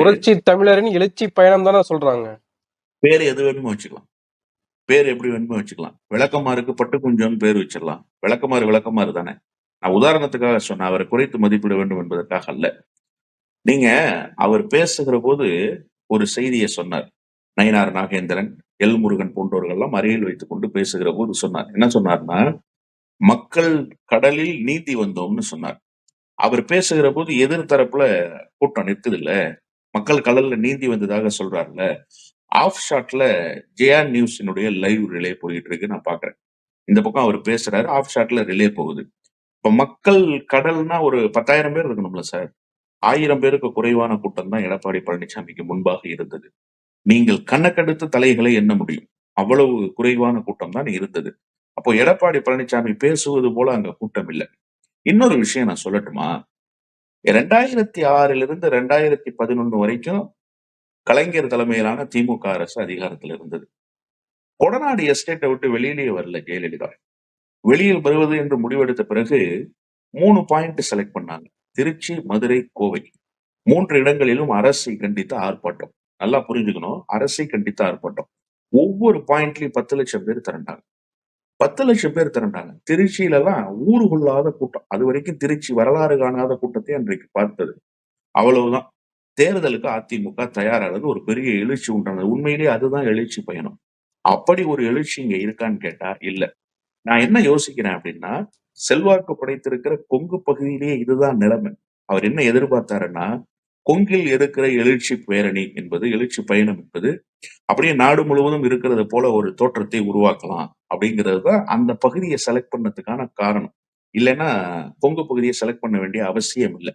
புரட்சி தமிழரின் எழுச்சி பயணம் தானே சொல்றாங்க. பேர் எது வேணுமோ வச்சுக்கலாம். பேர் எப்படி வேணுமோ வச்சுக்கலாம். விளக்கமாருக்கு பட்டு குஞ்சம்னு பேர் வச்சிடலாம். விளக்கமாறு தானே. நான் உதாரணத்துக்காக சொன்னேன். அவரை குறைத்து மதிப்பிட வேண்டும் என்பதற்காக அல்ல. நீங்க அவர் பேசுகிற போது ஒரு செய்தியை சொன்னார். நயினார் நாகேந்திரன், எல் முருகன் போன்றவர்கள் எல்லாம் அருகில் வைத்துக் கொண்டு பேசுகிற போது சொன்னார். என்ன சொன்னார்னா, மக்கள் கடலில் நீந்தி வந்தோம்னு சொன்னார். அவர் பேசுகிற போது எதிர்த்தரப்புல கூட்டம் நிற்குது இல்ல, மக்கள் கடல்ல நீந்தி வந்ததாக சொல்றாருல்ல, ஆஃப் ஷாட்ல ஜெயா நியூஸினுடைய லைவ் ரிலே போயிட்டு இருக்கு, நான் பாக்குறேன். இந்த பக்கம் அவர் பேசுறாரு, ஆஃப் ஷாட்ல ரிலே போகுது. இப்ப மக்கள் கடல்னா ஒரு 10,000 பேர் இருக்கணும்ல சார். 1000 பேருக்கு குறைவான கூட்டம் தான் எடப்பாடி பழனிசாமிக்கு முன்பாக இருந்தது. நீங்கள் கணக்கெடுத்து தலைகளை எண்ண முடியும். அவ்வளவு குறைவான கூட்டம் தான் இருந்தது. அப்போ எடப்பாடி பழனிசாமி பேசுவது போல அங்க கூட்டம் இல்லை. இன்னொரு விஷயம் நான் சொல்லட்டுமா? 2006 2011 வரைக்கும் கலைஞர் தலைமையிலான திமுக அரசு அதிகாரத்தில் இருந்தது. கொடநாடு எஸ்டேட்டை விட்டு வெளியிலேயே வரல ஜெயலலிதா. வெளியில் வருவது என்று முடிவெடுத்த பிறகு 3 பாயிண்ட் செலக்ட் பண்ணாங்க. திருச்சி, மதுரை, கோவை. 3 இடங்களிலும் அரசை கண்டித்த ஆர்ப்பாட்டம். நல்லா புரிஞ்சுக்கணும். அரசை கண்டித்த ஆர்ப்பாட்டம். ஒவ்வொரு பாயிண்ட்லயும் 10 லட்சம் பேர் திரண்டாங்க. 10 லட்சம் பேர் திரண்டாங்க. திருச்சியில எல்லாம் ஊரு கொள்ளாத கூட்டம். அது வரைக்கும் திருச்சி வரலாறு காணாத கூட்டத்தை அன்றைக்கு பார்த்தது. அவ்வளவுதான். தேர்தலுக்கு அதிமுக தயாரானது, ஒரு பெரிய எழுச்சி உண்டானது. உண்மையிலேயே அதுதான் எழுச்சி பயணம். அப்படி ஒரு எழுச்சி இங்க இருக்கான்னு கேட்டா இல்ல. நான் என்ன யோசிக்கிறேன் அப்படின்னா, செல்வாக்கு படைத்திருக்கிற கொங்கு பகுதியிலேயே இதுதான் நிலைமை. அவர் என்ன எதிர்பார்த்தாருன்னா, கொங்கில் இருக்கிற எழுச்சி பேரணி என்பது, எழுச்சி பயணம் என்பது அப்படியே நாடு முழுவதும் இருக்கிறது போல ஒரு தோற்றத்தை உருவாக்கலாம் அப்படிங்கிறது தான் அந்த பகுதியை செலக்ட் பண்ணதுக்கான காரணம். இல்லைன்னா கொங்கு பகுதியை செலக்ட் பண்ண வேண்டிய அவசியம் இல்லை.